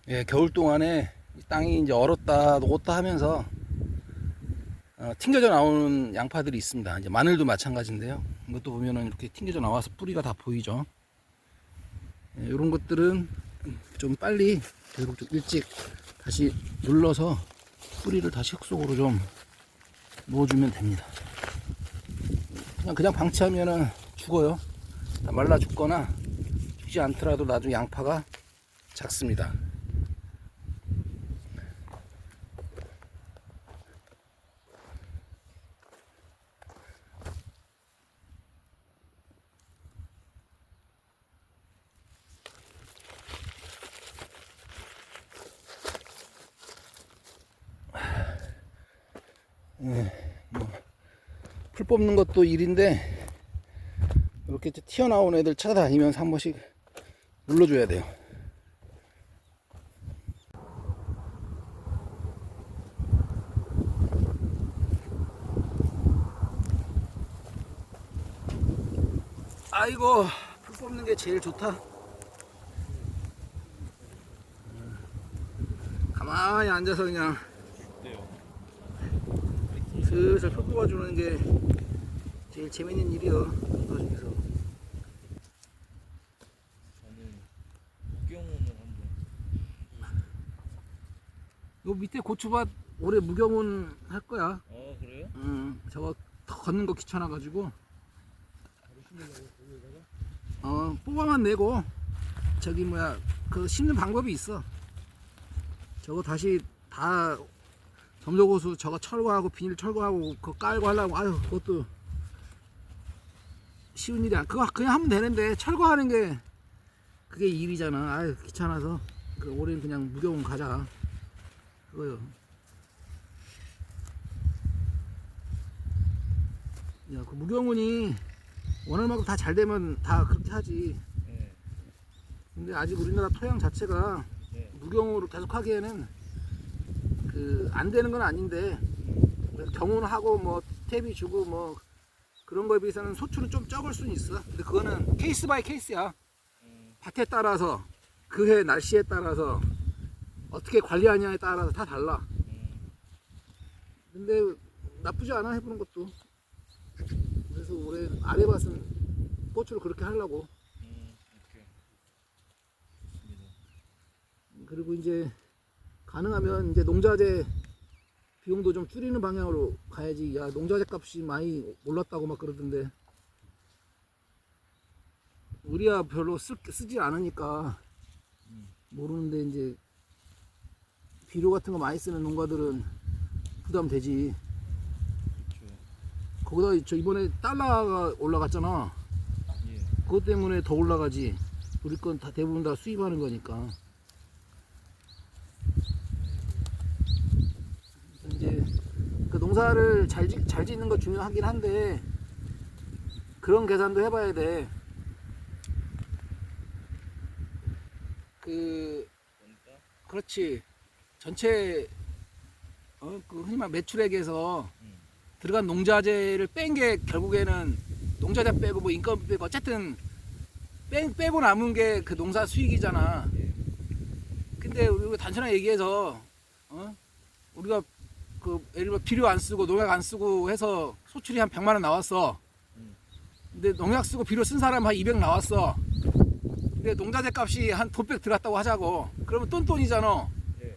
예, 겨울 동안에 이 땅이 이제 얼었다 녹았다 하면서 튕겨져 나오는 양파들이 있습니다. 이제 마늘도 마찬가지인데요. 이것도 보면은 이렇게 튕겨져 나와서 뿌리가 다 보이죠. 예, 이런 것들은 좀 빨리 그리고 좀 일찍 다시 눌러서 뿌리를 다시 흙 속으로 좀 넣어주면 됩니다. 그냥 방치하면은 죽어요. 다 말라 죽거나 죽지 않더라도 나중에 양파가 작습니다. 풀 뽑는 것도 일인데 이렇게 튀어나온 애들 찾아다니면서 한 번씩 눌러줘야 돼요. 아이고, 풀 뽑는 게 제일 좋다. 가만히 앉아서 그냥 슬슬 풀 뽑아주는 게 제일 재밌는 일이요. 농사 중에서. 저는 무경운을 한번. 요 밑에 고추밭 올해 무경운 할 거야. 그래요? 저거 더 걷는 거 귀찮아가지고. 뽑아만 내고 저기 뭐야 그 심는 방법이 있어. 저거 다시 다 점적호수 저거 철거하고 비닐 철거하고 그거 깔고 하려고 아유 그것도 쉬운 일이 아니야. 그거 그냥 하면 되는데 철거하는 게 그게 일이잖아. 아유 귀찮아서 올해는 그냥 무경운 가자 그거요. 야, 그 무경운이 원할만큼 다 잘 되면 다 그렇게 하지. 네. 근데 아직 우리나라 토양 자체가 네. 무경으로 계속 하기에는 안 되는 건 아닌데 경운을 하고 뭐 탭이 주고 뭐 그런 거에 비해서는 소출은 좀 적을 수는 있어. 근데 그거는 케이스 바이 케이스야. 밭에 따라서 그 해 날씨에 따라서 어떻게 관리하냐에 따라서 다 달라. 근데 나쁘지 않아 해보는 것도. 그래서 올해 아래밭은 고추를 그렇게 하려고. 오케이. 좋습니다. 그리고 이제 가능하면 이제 농자재 비용도 좀 줄이는 방향으로 가야지. 야, 농자재 값이 많이 올랐다고 막 그러던데 우리야 별로 쓰지 않으니까 모르는데 이제 비료 같은 거 많이 쓰는 농가들은 부담되지. 그렇죠. 거기다 저 이번에 달러가 올라갔잖아. 예. 그것 때문에 더 올라가지. 우리 건 다 대부분 다 수입하는 거니까. 이제 그 농사를 잘 짓는 거 중요하긴 한데 그런 계산도 해봐야 돼. 그러니까 그렇지. 전체 그 흔히 말 매출액에서 들어간 농자재를 뺀 게 결국에는 농자재 빼고 뭐 인건비 빼고 어쨌든 빼고 남은 게 그 농사 수익이잖아. 근데 우리가 단순하게 얘기해서 우리가 그 예를 들어 비료 안 쓰고 농약 안 쓰고 해서 소출이 한 100만 원 나왔어. 근데 농약 쓰고 비료 쓴 사람 한 200 나왔어. 근데 농자재 값이 한 돈백 들어갔다고 하자고. 그러면 똔똔이잖아. 예.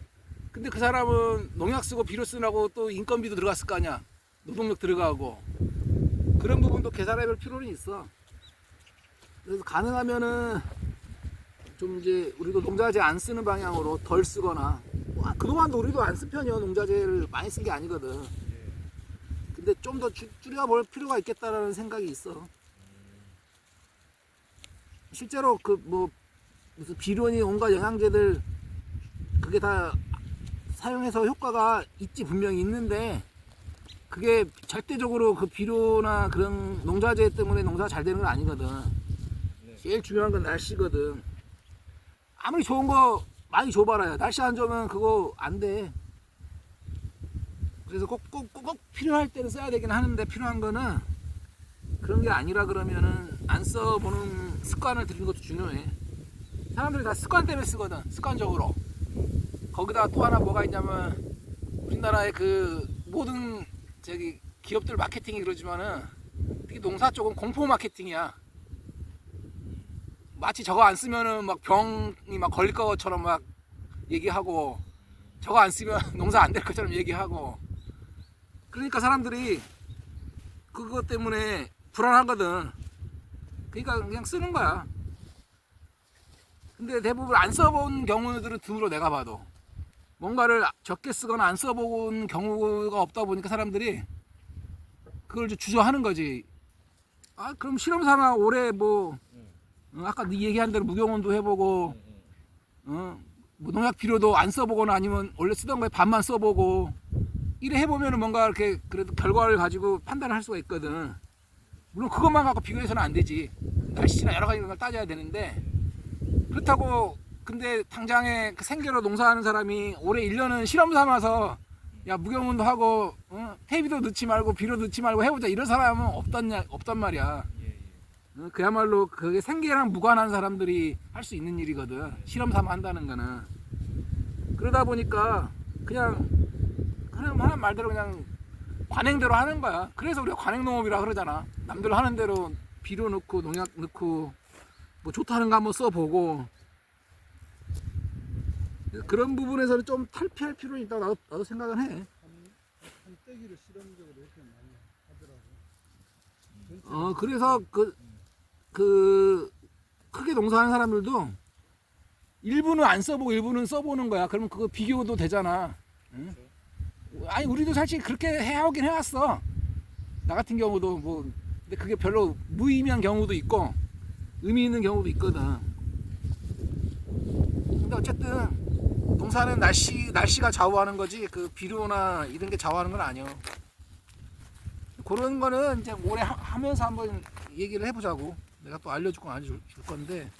근데 그 사람은 농약 쓰고 비료 쓰라고 또 인건비도 들어갔을 거 아니야. 노동력 들어가고. 그런 부분도 계산해 볼 필요는 있어. 그래서 가능하면은 좀 이제 우리도 농자재 안 쓰는 방향으로 덜 쓰거나 그동안도 우리도 안 쓴 편이야. 농자재를 많이 쓴 게 아니거든. 근데 좀 더 줄여볼 필요가 있겠다라는 생각이 있어. 실제로 그 뭐 무슨 비료니 온갖 영양제들 그게 다 사용해서 효과가 있지 분명히 있는데 그게 절대적으로 그 비료나 그런 농자재 때문에 농사가 잘 되는 건 아니거든. 제일 중요한 건 날씨거든. 아무리 좋은 거 많이 줘봐라요. 날씨 안 좋으면 그거 안 돼. 그래서 꼭 필요할 때는 써야 되긴 하는데 필요한 거는 그런 게 아니라 그러면은 안 써보는 습관을 들이는 것도 중요해. 사람들이 다 습관 때문에 쓰거든. 습관적으로. 거기다 또 하나 뭐가 있냐면 우리나라의 그 모든 저기 기업들 마케팅이 그러지만은 특히 농사 쪽은 공포 마케팅이야. 마치 저거 안 쓰면은 막 병이 막 걸릴 것처럼 막 얘기하고 저거 안 쓰면 농사 안 될 것처럼 얘기하고 그러니까 사람들이 그것 때문에 불안하거든. 그러니까 그냥 쓰는 거야. 근데 대부분 안 써본 경우들은 드물어 내가 봐도 뭔가를 적게 쓰거나 안 써본 경우가 없다 보니까 사람들이 그걸 주저하는 거지. 아 그럼 실험 삼아 올해 뭐 아까 네 얘기한 대로 무경운도 해보고 뭐 농약 비료도 안 써보거나 아니면 원래 쓰던 거에 반만 써보고 이래 해보면은 뭔가 이렇게 그래도 결과를 가지고 판단을 할 수가 있거든. 물론 그것만 갖고 비교해서는 안 되지. 날씨나 여러 가지 걸 따져야 되는데 그렇다고 근데 당장에 그 생계로 농사하는 사람이 올해 1년은 실험 삼아서 야 무경운도 하고 퇴비도 넣지 말고 비료 넣지 말고 해보자 이런 사람은 없단 말이야. 그야말로 그게 생계랑 무관한 사람들이 할 수 있는 일이거든. 실험 삼아 한다는 거는. 그러다 보니까 그냥 하는 말대로 그냥 관행대로 하는 거야. 그래서 우리가 관행농업이라 그러잖아. 남들 하는 대로 비료 넣고 농약 넣고 뭐 좋다는 거 한번 써보고 그런 부분에서는 좀 탈피할 필요는 있다고 나도 생각은 해. 한때기를 실험적으로 이렇게 많이 하더라고. 그래서 그 크게 농사하는 사람들도 일부는 안 써보고 일부는 써보는 거야. 그러면 그거 비교도 되잖아. 응? 아니 우리도 사실 그렇게 해오긴 해왔어. 나 같은 경우도 뭐 근데 그게 별로 무의미한 경우도 있고 의미 있는 경우도 있거든. 근데 어쨌든 농사는 날씨가 좌우하는 거지 그 비료나 이런 게 좌우하는 건 아니야. 그런 거는 이제 올해 하면서 한번 얘기를 해보자고. 내가 또 알려줄 건 알려줄 건데.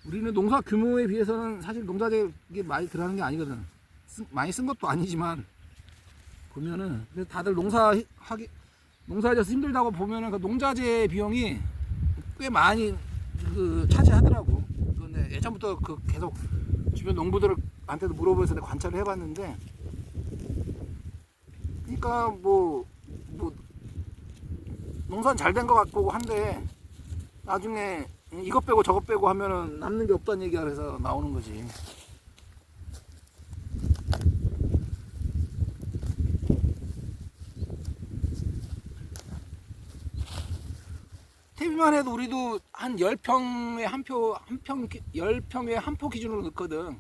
우리는 농사 규모에 비해서는 사실 농자재 이게 많이 들어가는 게 아니거든. 많이 쓴 것도 아니지만 보면은 근데 다들 농사져서 힘들다고 보면은 그 농자재 비용이 꽤 많이 그 차지하더라고. 근데 예전부터 그 계속 주변 농부들한테도 물어보면서 내가 관찰을 해봤는데, 그러니까 뭐 농사는 잘 된 것 같고 한데 나중에 이것 빼고 저것 빼고 하면은 남는 게 없다는 얘기가 그래서 나오는 거지. 퇴비만 해도 우리도 한 10평에 한 표, 10평에 한 포 기준으로 넣거든.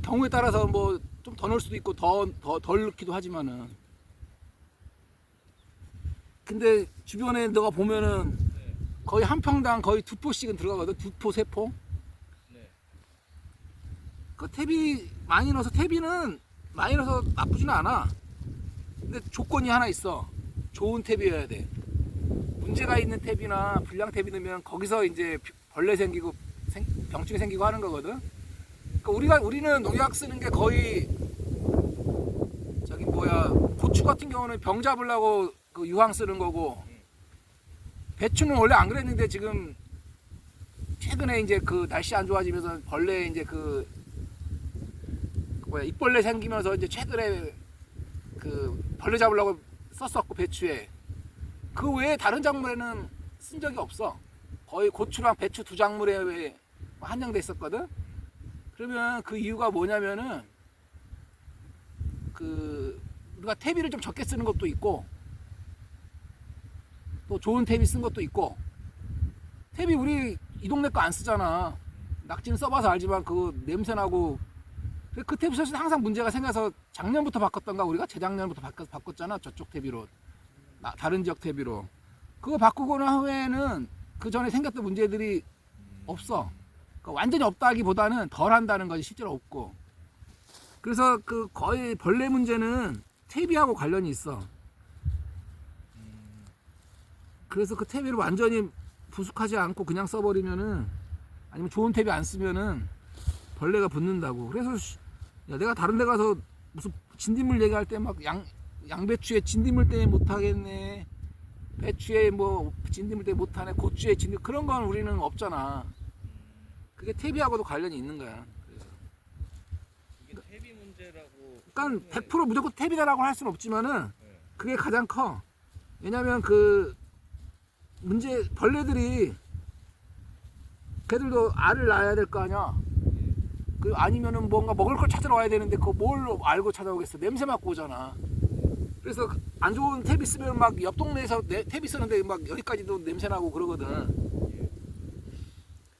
경우에 따라서 뭐 좀 더 넣을 수도 있고 덜 넣기도 하지만은. 근데 주변에 너가 보면은 거의 한 평당 거의 2포씩은 들어가거든. 2포, 3포. 네. 그 퇴비 많이 넣어서 퇴비는 많이 넣어서 나쁘지는 않아. 근데 조건이 하나 있어. 좋은 퇴비여야 돼. 문제가 있는 퇴비나 불량 퇴비 넣으면 거기서 이제 벌레 생기고 병충해 생기고 하는 거거든. 그러니까 우리는 농약 쓰는 게 거의 저기 고추 같은 경우는 병 잡으려고 그 유황 쓰는 거고, 배추는 원래 안 그랬는데 지금 최근에 이제 그 날씨 안 좋아지면서 벌레 이제 잎벌레 생기면서 이제 최근에 그 벌레 잡으려고 썼었고 배추에. 그 외에 다른 작물에는 쓴 적이 없어. 거의 고추랑 배추 두 작물에 한정돼 있었거든. 그러면 그 이유가 뭐냐면은 그 우리가 퇴비를 좀 적게 쓰는 것도 있고 또 좋은 퇴비 쓴 것도 있고. 퇴비 우리 이 동네 거 안 쓰잖아. 낙지는 써봐서 알지만 그 냄새나고 그 퇴비 썼을 때 항상 문제가 생겨서 작년부터 바꿨던가 우리가 재작년부터 바꿨잖아. 저쪽 퇴비로 다른 지역 퇴비로. 그거 바꾸고 난 후에는 그 전에 생겼던 문제들이 없어. 그러니까 완전히 없다기보다는 덜 한다는 거지. 실제로 없고. 그래서 그 거의 벌레 문제는 퇴비하고 관련이 있어. 그래서 그 퇴비를 완전히 부숙하지 않고 그냥 써버리면은, 아니면 좋은 퇴비 안 쓰면은 벌레가 붙는다고. 그래서 야, 내가 다른 데 가서 무슨 진딧물 얘기할 때 막 양배추에 진딧물 때문에 못하겠네, 배추에 뭐 진딧물 때문에 못하네, 고추에 진딧물 그런 건 우리는 없잖아. 그게 퇴비하고도 관련이 있는 거야. 그래서 이게 퇴비 문제라고. 그러니까 생각해- 100% 무조건 퇴비다라고 할 수는 없지만은 네. 그게 가장 커. 왜냐면 그 문제 벌레들이 걔들도 알을 낳아야 될 거 아니야. 그 아니면은 뭔가 먹을 걸 찾으러 와야 되는데 그거 뭘 알고 찾아오겠어. 냄새 맡고 오잖아. 그래서 안 좋은 퇴비 쓰면 막 옆 동네에서 퇴비 쓰는데 막 여기까지도 냄새 나고 그러거든.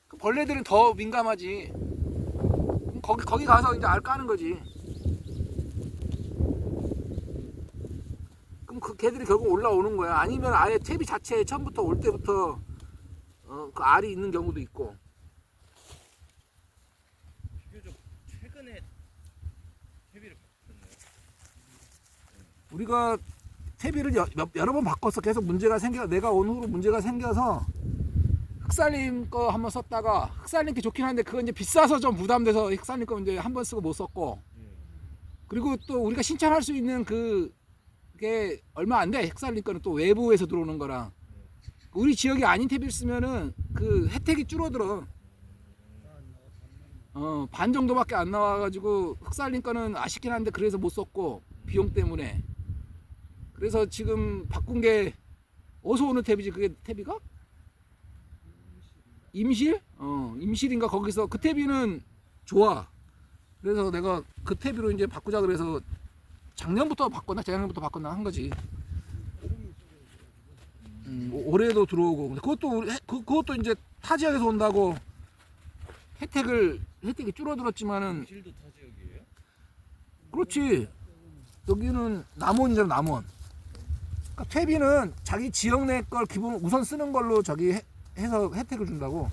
그 벌레들은 더 민감하지. 그럼 거기 가서 이제 알 까는 거지. 그럼 그 걔들이 결국 올라오는 거야. 아니면 아예 퇴비 자체에 처음부터 올 때부터 그 알이 있는 경우도 있고. 비교적 최근에 퇴비를 바꿨네요. 우리가 퇴비를 여러 번 바꿨어. 계속 문제가 생겨. 내가 온 후로 문제가 생겨서 흑살림 거 한번 썼다가 흑살림 게 좋긴 한데 그건 이제 비싸서 좀 부담돼서 흑살림 거 이제 한 번 쓰고 못 썼고. 예. 그리고 또 우리가 신청할 수 있는 그게 얼마 안 돼. 흑살림 거는 또 외부에서 들어오는 거랑. 우리 지역이 아닌 퇴비를 쓰면은 그 혜택이 줄어들어. 반 정도밖에 안 나와가지고 흑살림 거는 아쉽긴 한데 그래서 못 썼고 비용 때문에. 그래서 지금 바꾼 게 어디서 오는 퇴비지? 그게 퇴비가? 임실? 임실인가 거기서 그 퇴비는 좋아. 그래서 내가 그 퇴비로 이제 바꾸자 그래서 작년부터 바꿨나 재작년부터 바꿨나 한 거지. 올해도 들어오고 근데 그것도 이제 타 지역에서 온다고 혜택이 줄어들었지만은 실도 타 지역이에요? 그렇지. 여기는 남원이잖아 남원. 그러니까 퇴비는 자기 지역 내 걸 기본 우선 쓰는 걸로 해서 혜택을 준다고.